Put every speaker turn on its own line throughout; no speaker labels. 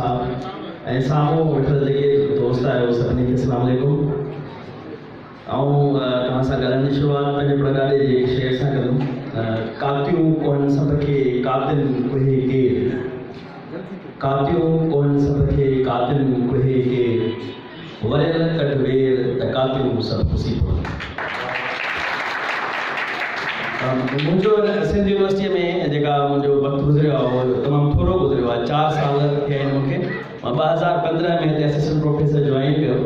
साहब ऐं साम्हूं वेठल जेके दोस्त आहियो सभिनी खे अस्सलाम वालेकुम। तव्हां सां ॻाल्हाइण जी शुरूआत पंहिंजे प्रगाड़े जे शेर सां कंदुमि। कातियूं कोन सभ खे कातिल कुहे केर, कातियूं कोन सभ खे कातिल कुहे केर, वरियल कट वेर त कातियूं सभु खुशी पवनि। मुंहिंजो सिंध यूनिवर्सिटीअ में जेका मुंहिंजो वक़्तु गुज़रियो आहे उहो तमामु थोरो गुज़रियो आहे। 4 साल थिया आहिनि मूंखे। मां 2015 में हिते असिस्टेंट प्रोफेसर जॉइन कयो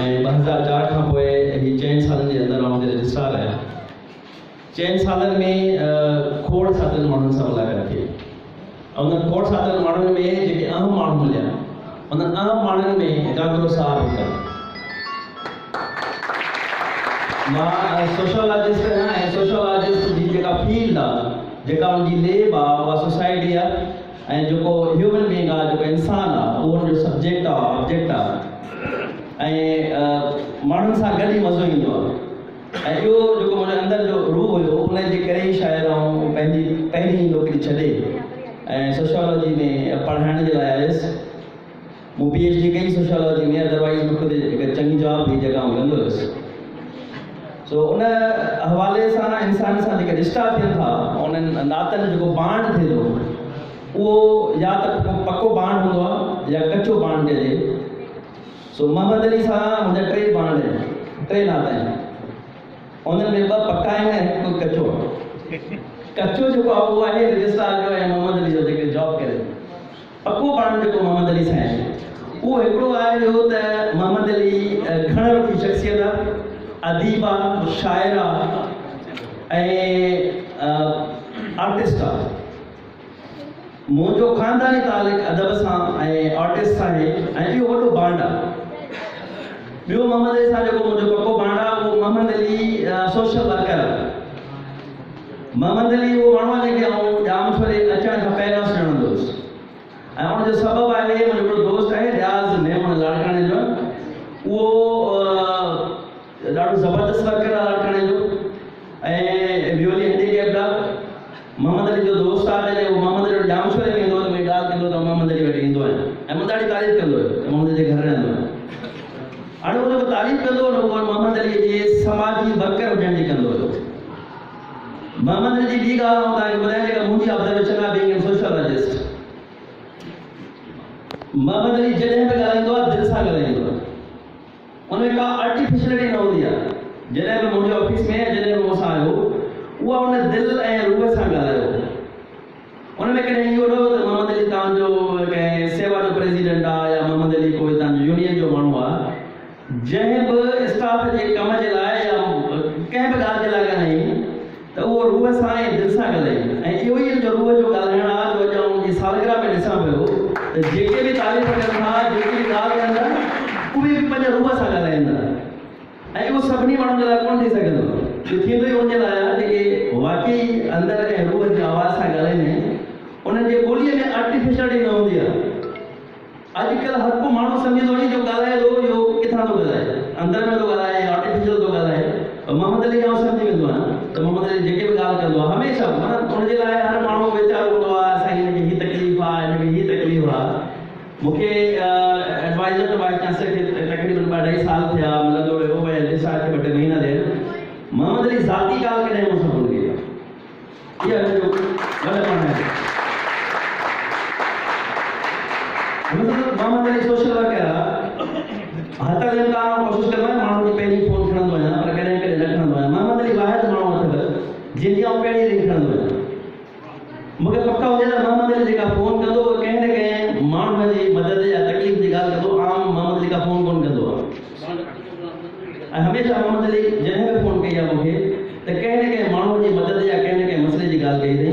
ऐं 2004 खां पोइ ही 4 सालनि जे अंदरि हुते रजिस्ट्रार आहियां। 4 सालनि में खोड़ साथल माण्हुनि सां मुलाक़ात थी ऐं उन्हनि खोड़ साथल माण्हुनि में जेके अहम माण्हू मिलिया उन्हनि अहम माण्हुनि में गांगुरो साहब हिकु। मां सोशोलॉजिस्ट आहियां ऐं सोशोलॉजिस्ट जी जेका फील्ड आहे, जेका उनजी लेब आहे, उहा सोसाइटी आहे ऐं जेको ह्यूमन बीइंग आहे, जेको इंसानु आहे, उहो हुनजो सब्जेक्ट आहे, ऑब्जेक्ट आहे ऐं माण्हुनि सां गॾु ई मज़ो ईंदो आहे। ऐं इहो जेको मुंहिंजे अंदरि जो रूह हुयो उनजे करे ई शायदि आउं पंहिंजी पहिरीं नौकिरी छॾे ऐं सोशोलॉजी में पढ़ाइण जे लाइ आयुसि। मूं PhD कई सोशोलॉजी में, अदरवाइज़ मूंखे हिकु चङी जॉब हुई जेका आउं कंदो हुयुसि। सो उन हवाले सां इंसान सां जेके रिश्ता थियनि था, उन्हनि नातनि जेको बांड थिए थो, उहो या त पको बांड हूंदो आहे या कचो बांड चइजे। सो मोहम्मद अली सां मुंहिंजा 3 बांड आहिनि, 3 नाता आहिनि। उन्हनि में 2 पका आहिनि ऐं हिकु कचो आहे। कचो जेको आहे उहो आहे रजिस्ट्रार जो ऐं मोहम्मद अली जो जेके जॉब करे। पको बांड जेको मोहम्मद अली सां आहे उहो हिकिड़ो आहे जो त मोहम्मद अली घण रुखी शख़्सियत आहे, अदीब आहे, शाइर आहे ऐं आर्टिस्ट आहे। मुंहिंजो ख़ानदानी तालिक़ अदब सां ऐं आर्टिस्ट सां आहे ऐं इहो वॾो बांड आहे। ॿियो मोहम्मद अली सां जेको मुंहिंजो पको बांड आहे उहो मोहम्मद अली सोशल वर्कर आहे। मोहम्मद अली उहो माण्हू आहे जंहिंखे आउं जाम छो अचण खां पहिरियों सुञाणंदो हुयुसि ऐं उनजो सबबु आहे मुंहिंजो हिकिड़ो दोस्त आहे रियाज़ मेमन लाड़काणे जो, उहो ॾाढो ज़बरदस्त वर्कर आहे लाड़काणे जो ऐं वियोली हैंडीकैप्ड आहे। मोहम्मद अली जो दोस्त आहे, जॾहिं उहो मोहम्मद अली जो जाम छो वेंदो त कोई ॻाल्हि कंदो त मोहम्मद अली वटि ईंदो आहे ऐं मूं ॾाढी तारीफ़ कंदो हुयो त मोहम्मद जे घर रहंदो आहे। हाणे उहो जेको तारीफ़ कंदो हुओ उहो मोहम्मद अली जे समाजी वर्कर हुजण जी कंदो हुयो। मोहम्मद अली जी ॿी ॻाल्हि आउं तव्हांखे ॿुधायां जेका मुंहिंजी ऑब्जर्वेशन आहे being a sociologist. Mohammad Ali जॾहिं बि ॻाल्हाईंदो आहे दिलि सां ॻाल्हाईंदो आहे, उनमें का आर्टिफिशियलिटी न हूंदी आहे। जॾहिं बि मुंहिंजे ऑफिस में जॾहिं बि मूंसां आयो उहा उन दिलि ऐं रूह सां ॻाल्हायो। उनमें कॾहिं इहो न हो त मोहम्मद अली तव्हांजो कंहिं सेवा जो प्रेसिडेंट आहे या मोहम्मद अली कोई तव्हांजो यूनियन जो माण्हू आहे। जंहिं बि स्टाफ जे कम जे लाइ या कंहिं बि ॻाल्हि जे लाइ ॻाल्हाई त उहो रूह सां ऐं दिलि सां ॻाल्हाई ऐं इहो ई जो रूह जो ॻाल्हाइणु आहे जो अॼु उनजी सालगिरह में ॾिसां पियो त जेके बि तारीफ़ कनि था, जेके बि ॻाल्हि कनि था, उहे बि पंहिंजे रूह सां ॻाल्हाईंदा ऐं उहो सभिनी माण्हुनि जे लाइ कोन थी सघंदो। इहो थींदो ई उनजे लाइ आहे जेके वाक़ई अंदरि ऐं रूह जी आवाज़ सां ॻाल्हाईंदा आहिनि। उन्हनि जे ॿोलीअ में आर्टिफिशियलिटी न हूंदी आहे। अॼुकल्ह हर को माण्हू सम्झे थो जो ॻाल्हाए थो इहो किथां थो ॻाल्हाए, अंदरि में थो ॻाल्हाए, आर्टिफिशियल थो ॻाल्हाए। मोहम्मद अली खां सम्झी वेंदो आहे त मोहम्मद अली जेके बि ॻाल्हि कंदो आहे हमेशह मतिलबु उनजे लाइ हर माण्हू वीचारु हूंदो आहे असांखे हिनखे हीअ तकलीफ़ आहे, हिनखे हीअ तकलीफ़ आहे। मूंखे एडवाइज़र टू वाइस चांसलर खे तक़रीबन 2-2.5 साल थिया, मिलंदो हुयो भई रजिस्ट्रार खे 2 महीना ॾियनि। मोहम्मद अली ज़ाती ॻाल्हि कॾहिं मूंसां कोन कई आहे। इहा हिनजो वॾपण आहे। मोहम्मद अली सोशल वर्कर आहे। हथ ॾियनि था कोशिशि कंदो आहियां माण्हुनि जी पहिरीं फ़ोन खणंदो आहियां पर कॾहिं कॾहिं न खणंदो आहियां। मोहम्मद अली वाहिद माण्हू अथव जंहिंजी आउं पहिरीं रिंग खणंदो आहियां। मूंखे पक हुजे त मोहम्मद अली जेका फ़ोन कंदो उहो कंहिं न कंहिं माण्हूअ जी मदद या तकलीफ़ जी ॻाल्हि कंदो। आम मोहम्मद अली का फ़ोन कोन कंदो आहे ऐं हमेशह मोहम्मद अली जॾहिं बि फ़ोन कई आहे मूंखे त कंहिं न कंहिं माण्हू जी मदद या कंहिं न कंहिं मसइले जी ॻाल्हि कई अथई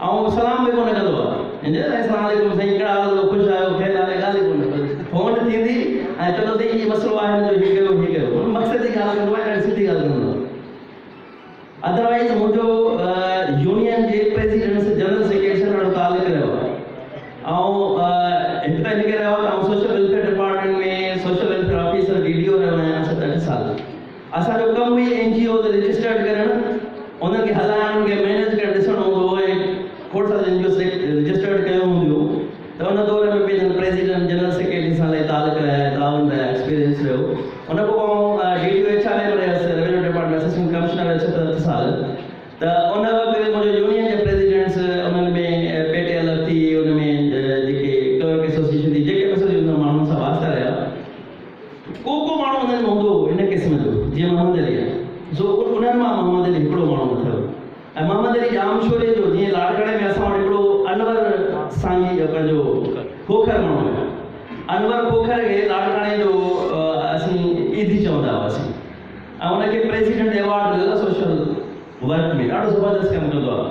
ऐं सलाम बि कोन कंदो आहे। अस्सलाम वालेकुम साईं, कहिड़ा हाल अथव, ख़ुशि आहियो, ख़ैर आहे, ॻाल्हि ई कोन्हे। फ़ोन थींदी ऐं चवंदो साईं हीअ मसइलो आहे, हिनजो हीअ कयो हीअ कयो, मक़सद जी ॻाल्हि कंदो आहे, ॾाढी सुठी ॻाल्हि कंदो आहे। अदरवाइज़ मुंहिंजो यूनियन जे प्रेसिडेंट जनरल सेक्रेटरी सां ॾाढो तालुक़ु रहियो आहे ऐं हिकु त हिन करे रहियो आहे त आउं सोशल वेलफेयर डिपार्टमेंट में सोशल वेलफेयर ऑफिसर DDO रहियो आहियां 7-8 साल। असांजो कमु हुई NGOs रजिस्टर्ड करणु, उन्हनि खे हलाइणु, उन्हनि खे मैनेज करे ॾिसणो हूंदो हुओ ऐं खोड़ सारा NGOs रजिस्टर्ड कयो हूंदियूं त उन दौर में पंहिंजनि प्रेसिडेंट जनरल सेक्रेटरी सां तालुक रहिया ताउन रहिया एक्सपीरियंस रहियो उन खां DDO HRM रहियसि रेवेन्यू डिपार्टमेंट असिस्टेंट कमिश्नर 7 साल त उन वक़्तु मुंहिंजो यूनियन जे प्रेसिडेंट्स उन्हनि में पेटेल थी उन में जेके क्लर्क एसोसिएशन थी जेके एसोसिएशन माण्हुनि सां वास्ता रहिया को माण्हू उन्हनि में हूंदो हिन क़िस्म जो जीअं मोहम्मद अली आहे सो उन्हनि मां मोहम्मद अली हिकिड़ो माण्हू अथव ऐं मोहम्मद अली जाम शोरे जो जीअं लाड़काणे में असां वटि हिकिड़ो अनवर साईं पंहिंजो खोखर माण्हू आहे अनवर खोखर खे लाड़काणे जो असीं ईदी चवंदा हुआसीं ऐं उनखे प्रेसिडेंट अवॉर्ड मिलियल आहे सोशल वर्क में ॾाढो ज़बरदस्त कमु कंदो आहे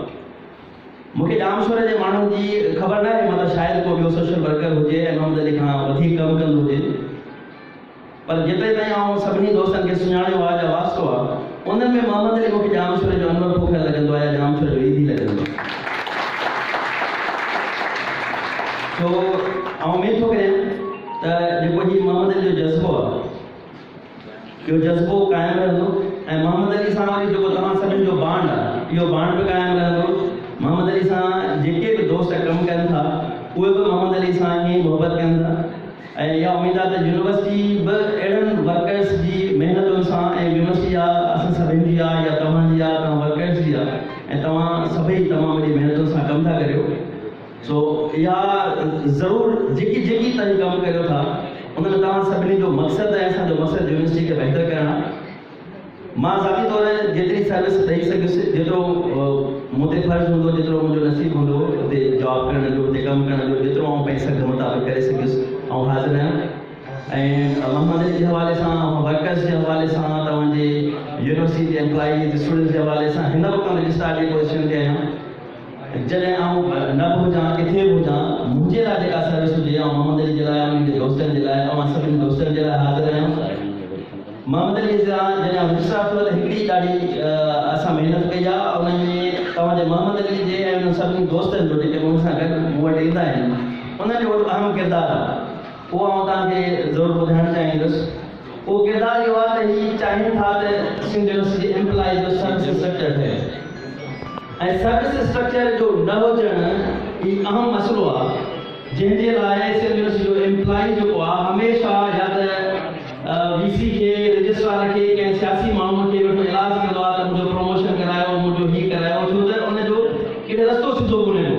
मूंखे जाम शोरे जे माण्हुनि जी ख़बर न आहे मतिलबु शायदि को ॿियो सोशल वर्कर हुजे ऐं मोहम्मद अली खां वधीक कमु कंदो हुजे पर जेतिरे ताईं आउं सभिनी दोस्तनि खे सुञाणियो आहे या वास्तो आहे उन्हनि में मोहम्मद अली मूंखे जाम शोरे जो अनवर खोखर लॻंदो आहे या जाम शोरे जो ईदी लॻंदो आहे तो उम्मीद थो करियां त जेको ही मोहम्मद अली जो जज़्बो आहे इहो जज़्बो क़ाइमु रहंदो ऐं मोहम्मद अली सां वरी जेको तव्हां सभिनी जो बांड आहे इहो बांड बि क़ाइमु रहंदो मोहम्मद अली सां जेके बि दोस्त कमु कनि था उहे बि मोहम्मद अली सां ईअं मोहबत कनि था ऐं इहा उमेद आहे त यूनिवर्सिटी बि अहिड़नि वर्कर्स जी महिनतुनि सां ऐं यूनिवर्सिटी आहे असां सभिनी जी आहे या तव्हांजी आहे तव्हां वर्कर्स जी आहे ऐं तव्हां सभई तमामु वॾी महिनतुनि सां कमु था करियो सो इहा ज़रूरु जेकी तव्हां कमु करियो था उन में तव्हां सभिनी जो मक़सदु आहे असांजो मक़सदु यूनिवर्सिटी खे बहितर करणु आहे मां ज़ाती तौर ते जेतिरी सर्विस ॾेई सघियुसि जेतिरो मूं ते फ़र्ज़ु हूंदो जेतिरो मुंहिंजो नसीबु हूंदो हुते जॉब करण जो हुते कमु करण जो जेतिरो आउं पंहिंजी सघ मुताबिक़ करे सघियुसि ऐं हाज़िर आहियां ऐं मोहम्मद अली जे हवाले सां वर्कर्स जे हवाले सां तव्हांजे यूनिवर्सिटी जे एम्प्लॉईज़ स्टूडेंट्स जे हवाले सां हिन वक़्तु रजिस्ट्रार जी पोज़ीशन ते आहियां जॾहिं आउं न बि हुजां किथे बि हुजां मुंहिंजे लाइ जेका सर्विस हुजे ऐं मोहम्मद अली जे लाइ उन्हनि जे दोस्तनि जे लाइ ऐं सभिनी दोस्तनि जे लाइ हाज़िर आहियां मोहम्मद अली सां जॾहिं रजिस्ट्रार थियो त हिकिड़ी ॾाढी असां महिनत कई आहे उन में तव्हांजे मोहम्मद अली जे ऐं उन सभिनी दोस्तनि जो जेके मूं सां गॾु मूं वटि ईंदा आहिनि उन्हनि जो वॾो अहम किरदारु आहे उहो आउं तव्हांखे ज़रूरु ॿुधाइणु चाहींदुसि उहो किरदारु इहो आहे त हीअ चाहिनि था त सिंध यूनिवर्सिटी एम्प्लॉई जो सर्विस स्ट्रक्चर ठहे ऐं सर्विस स्ट्रक्चर जो न हुजणु ही अहम मसइलो आहे जंहिंजे लाइ सिंध यूनिवर्सिटी जो एम्प्लॉई जेको आहे हमेशह या त VC खे रजिस्ट्रार खे कंहिं सियासी माण्हूअ खे वेठो इलाज कंदो आहे त मुंहिंजो प्रमोशन करायो मुंहिंजो हीउ करायो छो त उनजो केॾे रस्तो सिधो कोन्हे को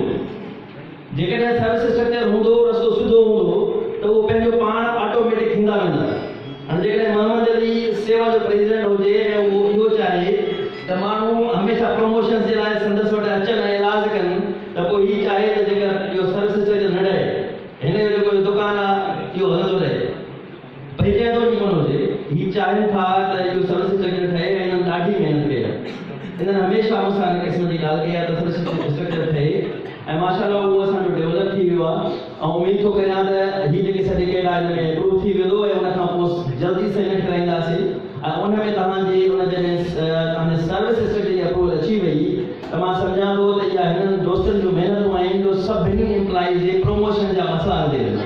जेकॾहिं सर्विस स्ट्रक्चर हूंदो रस्तो सिधो हूंदो त उहो पंहिंजो पाण ऑटोमेटिक थींदा वेंदा हाणे जेकॾहिं मोहम्मद अली सेवा जो प्रेसिडेंट हुजे ऐं उहो इहो चाहे त माण्हू हमेशह प्रमोशन जे लाइ संदसि वटि अचनि ऐं इलाज कनि त पोइ हीउ चाहे त जेकर इहो सर्विस स्ट्रक्चर न रहे हिन जो जेको दुकानु आहे इहो हलंदो रहे पहिरियों तो कोन हुजे हीउ चाहिनि था त इहो सर्विस स्ट्रक्चर ठहे ऐं हिननि ॾाढी महिनत कई आहे हिननि हमेशह मूंसां हिन क़िस्म जी ॻाल्हि कई आहे त सर्विस स्ट्रक्चर ठहे ऐं माशाअल्लाह उहो असांजो डेवलप थी वियो आहे ऐं उमेद थो करियां त हीअ जेकी सर्टिफिकेट आहे हिन में इम्प्रूव थी वेंदो ऐं उन खां पोइ जल्दी सां हिन कराईंदासीं ऐं उन में तव्हांजी उन जॾहिं तव्हांजे सर्विस स्ट्रक्चर जी अप्रूवल अची वई त मां सम्झां थो त इहा हिननि दोस्तनि जूं महिनतूं आहिनि जो सभिनी एम्प्लॉईज़ जे प्रमोशन जा मसइला हल थी वेंदा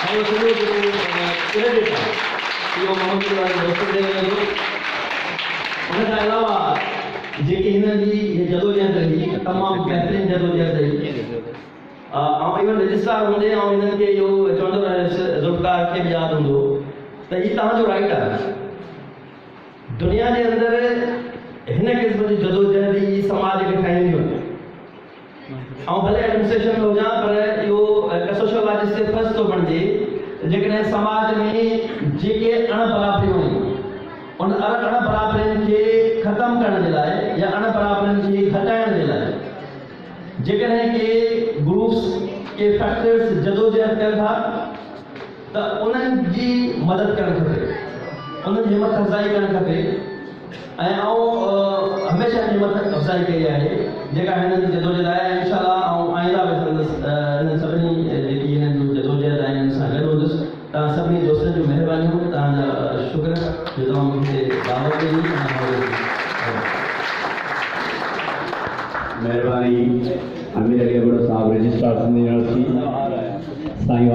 ऐं उहो सॼो जेको क्रेडिट आहे इहो मोहम्मद वारे दोस्तनि ॾे वेंदो उन खां अलावा जेकी हिननि जी जदोजहद रही तमामु बहितरीनु जदोजहद रही ऐं इवन रजिस्ट्रार हूंदे ऐं हिननि खे इहो चवंदो रहियुसि ज़ुल्फ़कार खे बि यादि हूंदो त हीउ तव्हांजो राइट आहे दुनिया जे अंदरि हिन क़िस्म जी जदोजहद ई समाज खे ठाहींदियूं ऐं भले एडमिनिस्ट्रेशन में हुजां पर इहो सोशियोलॉजिस्ट ते फर्स्ट थो बणिजे जेकॾहिं समाज में जेके अणबराबरियूं आहिनि उन अणबराबरियुनि खे ख़तमु करण जे लाइ या अणबराबरियुनि खे घटाइण जे लाइ जेकॾहिं के ग्रुप्स के फैक्टर्स जदोजहद कनि था त उन्हनि जी मदद करणु खपे उन्हनि जी हिमत अफ़ज़ाई करणु खपे ऐं हमेशह हिमत अफ़ज़ाई कई आहे जेका हिननि जी जदोजहद आहे इंशाअल्लाह ऐं आईंदा बि हिननि सभिनी जेकी हिननि जूं जदोजहद आहे हिननि सां गॾु हूंदुसि तव्हां सभिनी दोस्तनि जूं महिरबानियूं तव्हांजा शुक्र जो तव्हां मूंखे दावत ॾिनी
महिरबानी आमिर अली अगड़ साहब रजिस्ट्रार सिंध यूनिवर्सिटी साईं